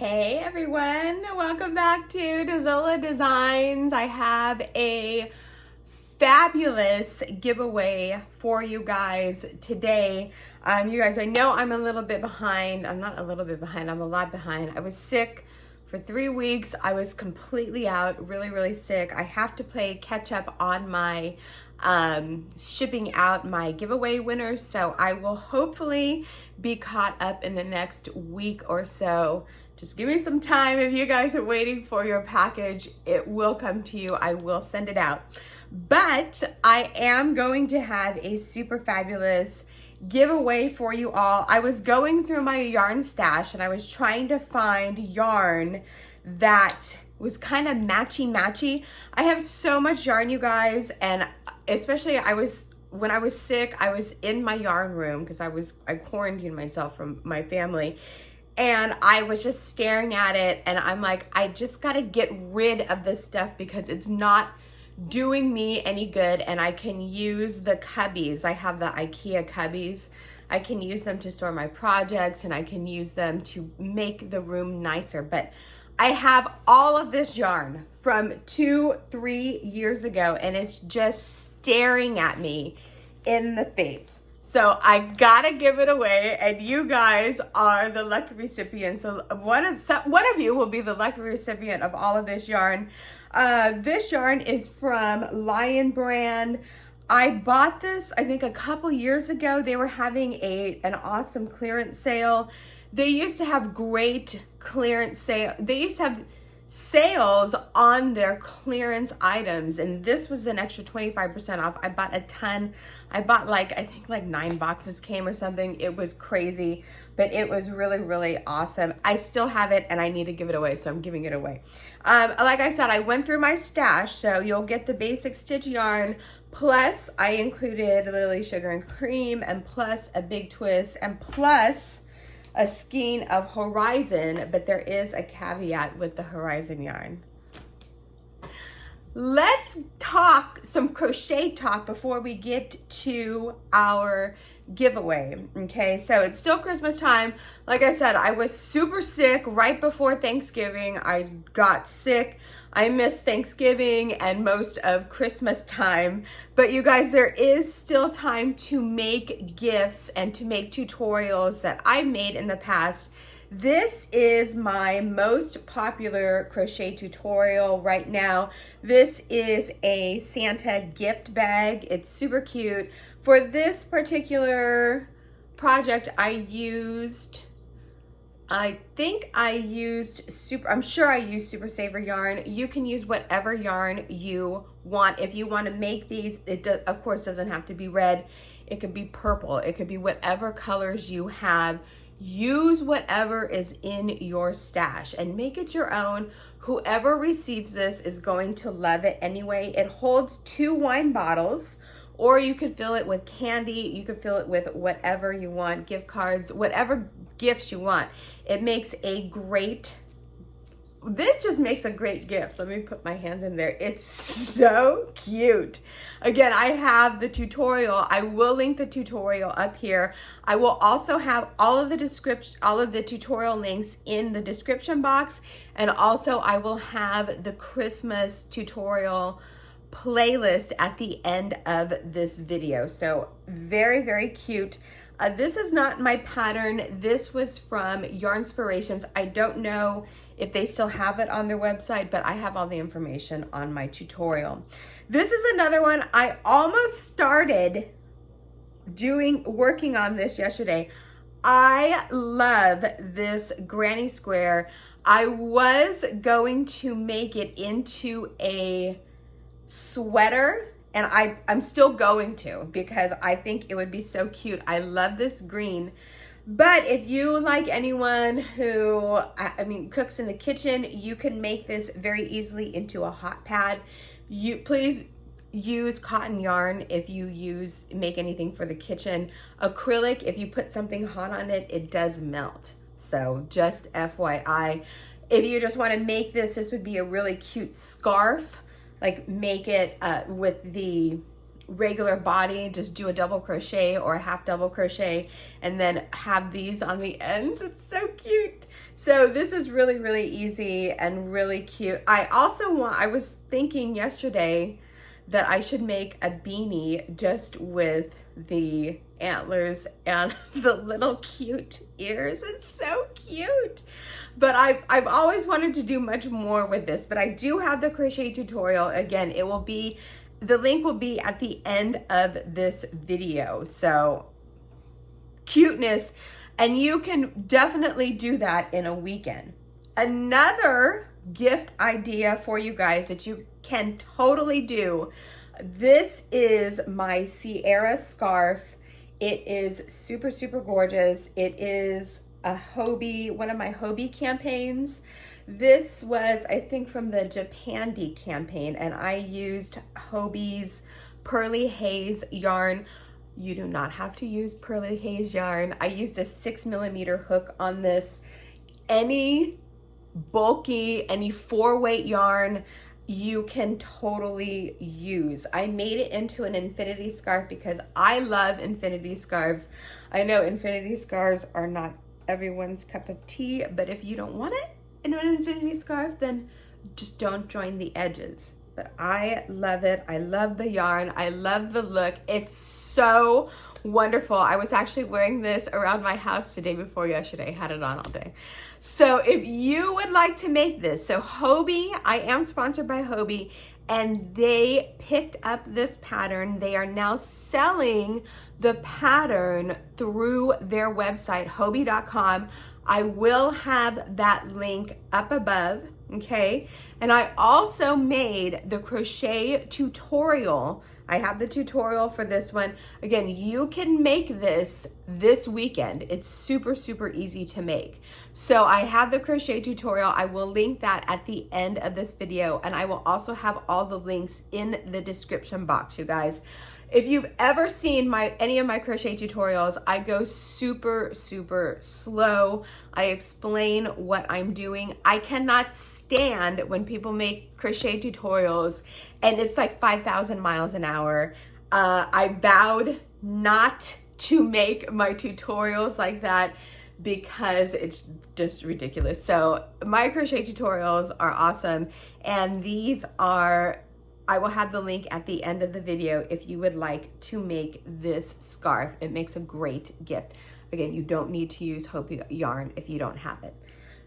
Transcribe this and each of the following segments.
Hey everyone, welcome back to Dazola Designs. I have a fabulous giveaway for you guys today. You guys, I know I'm a little bit behind. I'm not a little bit behind, I'm a lot behind. I was sick for 3 weeks. I was completely out, really sick. I have to play catch up on my shipping out my giveaway winners, so I will hopefully be caught up in the next week or so. Just give me some time. If you guys are waiting for your package, it will come to you. I will send it out. But I am going to have a super fabulous giveaway for you all. I was going through my yarn stash and I was trying to find yarn that was kind of matchy. I have so much yarn, you guys, and especially when I was sick, I was in my yarn room because I quarantined myself from my family, and I was just staring at it, and I'm like, I just got to get rid of this stuff because it's not doing me any good. And I can use the cubbies. I have the IKEA cubbies. I can use them to store my projects, and I can use them to make the room nicer. But I have all of this yarn from 2-3 years ago, and it's just staring at me in the face. So I gotta give it away, and you guys are the lucky recipients. So one of you will be the lucky recipient of all of this yarn. This yarn is from Lion Brand. I bought this, I think, a couple years ago. They were having an awesome clearance sale. They used to have great clearance sale. They used to have sales on their clearance items, and this was an extra 25% off. I bought a ton. I bought I think 9 boxes came or something. It was crazy, but it was really awesome. I still have it and I need to give it away, so I'm giving it away. Like I said, I went through my stash, so you'll get the basic stitch yarn, plus I included Lily Sugar and Cream, and plus a big twist, and plus a skein of Horizon, but there is a caveat with the Horizon yarn. Let's talk some crochet talk before we get to our giveaway. Okay, so it's still Christmas time. Like I said, I was super sick right before Thanksgiving. I got sick. I missed Thanksgiving and most of Christmas time. But you guys, there is still time to make gifts and to make tutorials that I made in the past. This is my most popular crochet tutorial right now. This is a Santa gift bag. It's super cute. For this particular project, I'm sure I used Super Saver yarn. You can use whatever yarn you want. If you want to make these, of course, doesn't have to be red. It could be purple. It could be whatever colors you have. Use whatever is in your stash and make it your own. Whoever receives this is going to love it anyway. It holds 2 wine bottles, or you could fill it with candy. You could fill it with whatever you want, gift cards, whatever gifts you want. It makes this just makes a great gift. Let me put my hands in there. It's so cute. Again, I have the tutorial. I will link the tutorial up here. I will also have all of the tutorial links in the description box, and also I will have the Christmas tutorial playlist at the end of this video. So very cute. This is not my pattern. This was from Yarnspirations. I don't know if they still have it on their website, but I have all the information on my tutorial. This is another one. I almost started working on this yesterday. I love this granny square. I was going to make it into a sweater, and I'm still going to, because I think it would be so cute. I love this green. But if you, like anyone who, cooks in the kitchen, you can make this very easily into a hot pad. Please use cotton yarn if you make anything for the kitchen. Acrylic, if you put something hot on it, it does melt. So just FYI. If you just want to make this would be a really cute scarf. Like, make it with the regular body, just do a double crochet or a half double crochet, and then have these on the ends. It's so cute. So this is really, really easy and really cute. I was thinking yesterday that I should make a beanie just with the antlers and the little cute ears. It's so cute. But I've always wanted to do much more with this, but I do have the crochet tutorial. Again, the link will be at the end of this video. So cuteness, and you can definitely do that in a weekend. Another gift idea for you guys that you can totally do. This is my Sierra scarf. It is super, super gorgeous. It is a Hobbii, one of my Hobbii campaigns. This was, I think, from the Japandi campaign, and I used Hobbie's Pearly Haze yarn. You do not have to use Pearly Haze yarn. I used a 6mm hook on this. Any bulky, any 4-weight yarn you can totally use. I made it into an infinity scarf because I love infinity scarves. I know infinity scarves are not everyone's cup of tea, but if you don't want it in an infinity scarf, then just don't join the edges. But I love it. I love the yarn. I love the look. It's so wonderful. I was actually wearing this around my house the day before yesterday. I had it on all day. So if you would like to make this, so Hobbii, I am sponsored by Hobbii, and they picked up this pattern. They are now selling the pattern through their website, Hobbii.com. I will have that link up above, okay? And I also made the crochet tutorial. I have the tutorial for this one. Again, you can make this weekend. It's super, super easy to make. So I have the crochet tutorial. I will link that at the end of this video, and I will also have all the links in the description box, you guys. If you've ever seen any of my crochet tutorials, I go super, super slow. I explain what I'm doing. I cannot stand when people make crochet tutorials and it's like 5,000 miles an hour. I vowed not to make my tutorials like that because it's just ridiculous. So my crochet tutorials are awesome, and these are, I will have the link at the end of the video if you would like to make this scarf. It makes a great gift. Again, you don't need to use Hobbii yarn if you don't have it.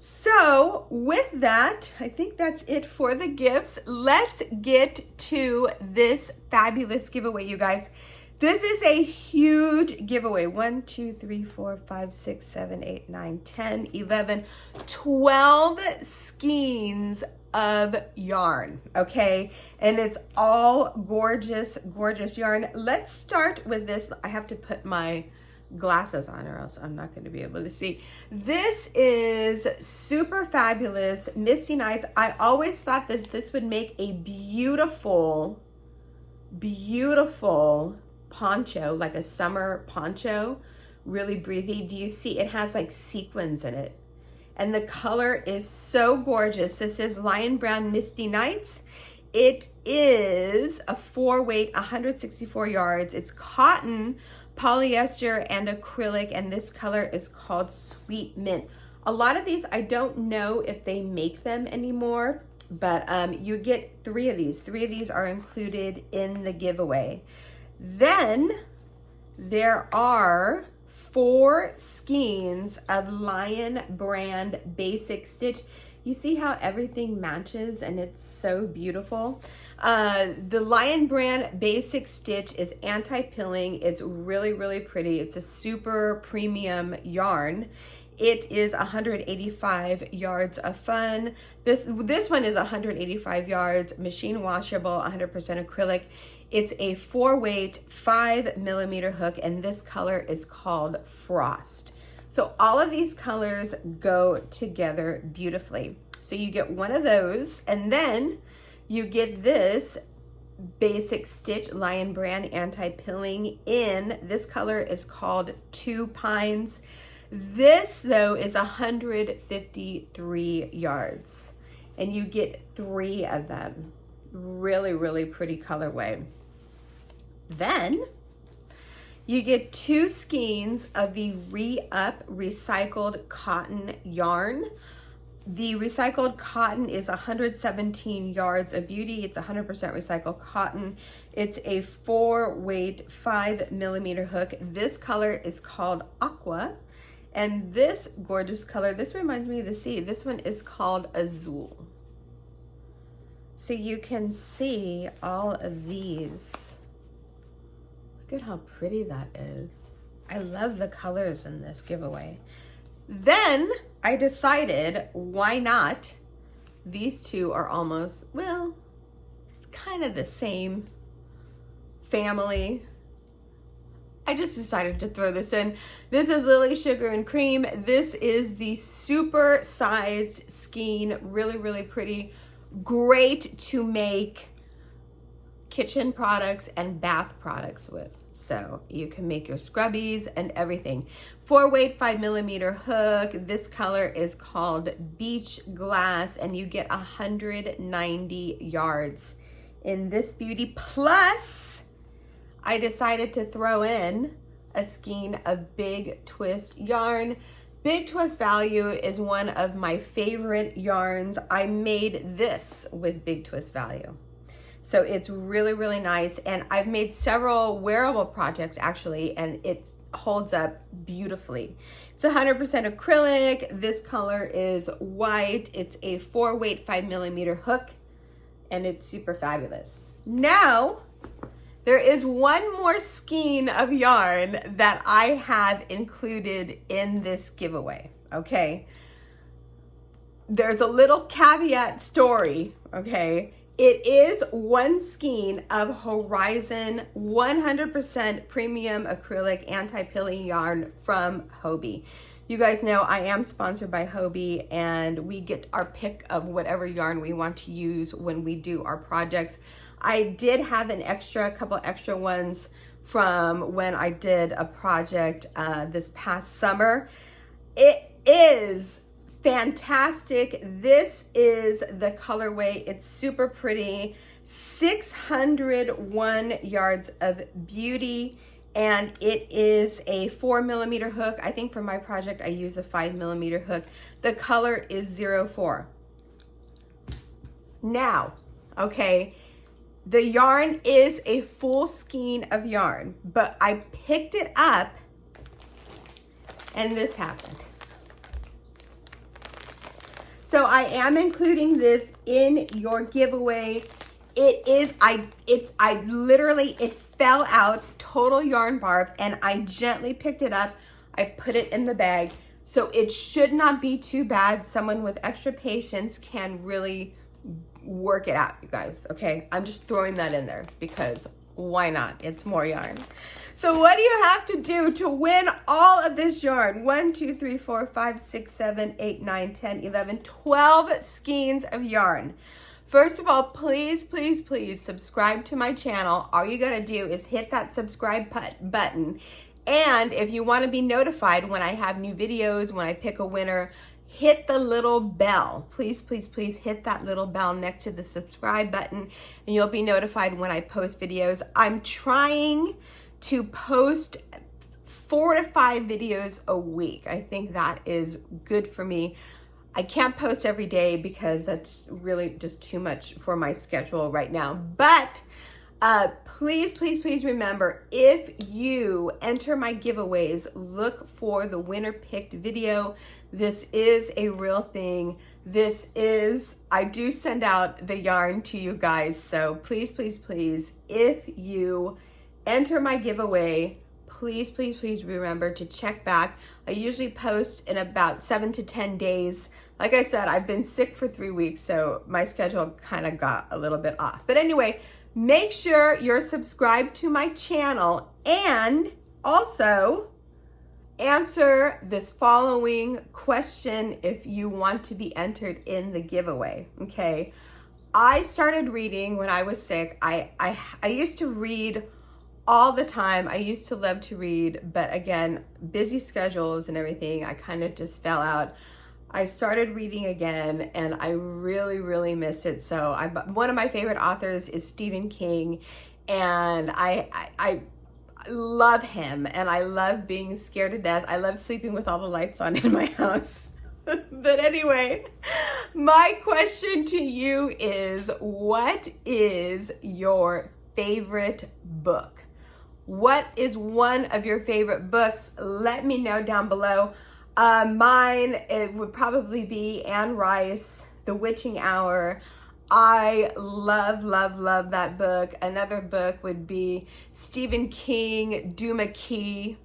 So with that, I think that's it for the gifts. Let's get to this fabulous giveaway, you guys. This is a huge giveaway. 1, 2, 3, 4, 5, 6, 7, 8, 9, 10, 11, 12 skeins of yarn, okay? And it's all gorgeous, gorgeous yarn. Let's start with this. I have to put my glasses on or else I'm not going to be able to see. This is super fabulous Misty Nights. I always thought that this would make a beautiful, beautiful poncho, like a summer poncho, really breezy. Do you see it has like sequins in it? And the color is so gorgeous. This is Lion Brown Misty Nights. It is a 4-weight, 164 yards. It's cotton, polyester, and acrylic, and this color is called Sweet Mint. A lot of these, I don't know if they make them anymore, but you get 3 of these. 3 of these are included in the giveaway. Then there are 4 skeins of Lion brand basic stitch. You see how everything matches and it's so beautiful. The Lion brand basic stitch is anti-pilling. It's really, really pretty. It's a super premium yarn. It is 185 yards of fun. This one is 185 yards, machine washable, 100% acrylic. It's a 4-weight, 5mm hook, and this color is called Frost. So all of these colors go together beautifully. So you get one of those, and then you get this basic stitch Lion brand anti-pilling in, this color is called Two Pines. This though is 153 yards, and you get 3 of them. Really, really pretty colorway. Then You get 2 skeins of the Re-Up recycled cotton yarn. The recycled cotton is 117 yards of beauty. It's 100% recycled cotton. It's a 4-weight 5mm hook. This color is called Aqua. And this gorgeous color, this reminds me of the sea. This one is called Azul. So you can see all of these. Look at how pretty that is. I love the colors in this giveaway. Then I decided, why not? These two are almost, well, kind of the same family. I just decided to throw this in. This is Lily Sugar and Cream. This is the super sized skein. Really, really pretty. Great to make kitchen products and bath products with. So you can make your scrubbies and everything. 4-weight 5mm hook. This color is called Beach Glass, and you get 190 yards in this beauty. Plus, I decided to throw in a skein of Big Twist yarn. Big Twist Value is one of my favorite yarns. I made this with Big Twist Value. So it's really, really nice. And I've made several wearable projects actually, and it holds up beautifully. It's 100% acrylic. This color is white. It's a 4-weight 5mm hook, and it's super fabulous. Now, there is one more skein of yarn that I have included in this giveaway, okay? There's a little caveat story, okay? It is one skein of Horizon 100% premium acrylic anti-pilling yarn from Hobbii. You guys know I am sponsored by Hobbii, and we get our pick of whatever yarn we want to use when we do our projects. I did have a couple extra ones from when I did a project this past summer. It is fantastic. This is the colorway. It's super pretty. 601 yards of beauty, and it is a 4mm hook. I think for my project I use a 5mm hook. The color is 04. Now, okay, the yarn is a full skein of yarn, but I picked it up and this happened. So I am including this in your giveaway. It fell out, total yarn barf, and I gently picked it up. I put it in the bag. So it should not be too bad. Someone with extra patience can really work it out, you guys, okay? I'm just throwing that in there because why not? It's more yarn. So what do you have to do to win all of this yarn? 1, 2, 3, 4, 5, 6, 7, 8, 9, 10, 11, 12 skeins of yarn. First of all, please, please, please subscribe to my channel. All you gotta do is hit that subscribe button. And if you wanna be notified when I have new videos, when I pick a winner, hit the little bell. Please, please, please hit that little bell next to the subscribe button, and you'll be notified when I post videos. I'm trying to post 4 to 5 videos a week. I think that is good for me. I can't post every day because that's really just too much for my schedule right now. But please, please, please remember, if you enter my giveaways, look for the winner picked video. This is a real thing. I do send out the yarn to you guys. So please, please, please, if you enter my giveaway, please, please, please remember to check back. I usually post in about 7 to 10 days. Like I said, I've been sick for 3 weeks, so my schedule kind of got a little bit off. But anyway, make sure you're subscribed to my channel, and also answer this following question if you want to be entered in the giveaway, okay? I started reading when I was sick. I used to read all the time. I used to love to read, but again, busy schedules and everything, I kind of just fell out. I started reading again, and I really, really missed it. So one of my favorite authors is Stephen King, and I love him, and I love being scared to death. I love sleeping with all the lights on in my house. But anyway, my question to you is, what is your favorite book? What is one of your favorite books? Let me know down below. Mine, it would probably be Anne Rice, The Witching Hour. I love, love, love that book. Another book would be Stephen King, Duma Key.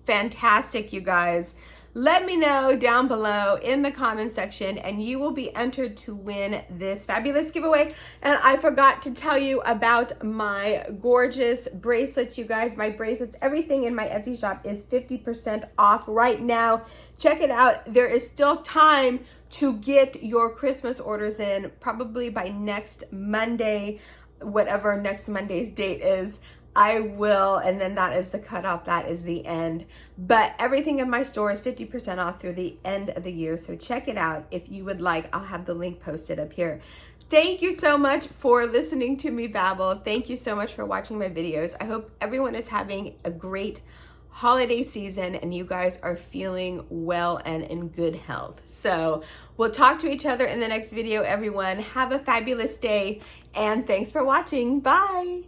Fantastic, you guys. Let me know down below in the comment section, and you will be entered to win this fabulous giveaway. And I forgot to tell you about my gorgeous bracelets, you guys. My bracelets, everything in my Etsy shop is 50% off right now. Check it out. There is still time to get your Christmas orders in, probably by next Monday, whatever next Monday's date is. I will, and then that is the cutoff, that is the end. But everything in my store is 50% off through the end of the year, so check it out if you would like. I'll have the link posted up here. Thank you so much for listening to me babble. Thank you so much for watching my videos. I hope everyone is having a great holiday season and you guys are feeling well and in good health. So we'll talk to each other in the next video, everyone. Have a fabulous day, and thanks for watching. Bye.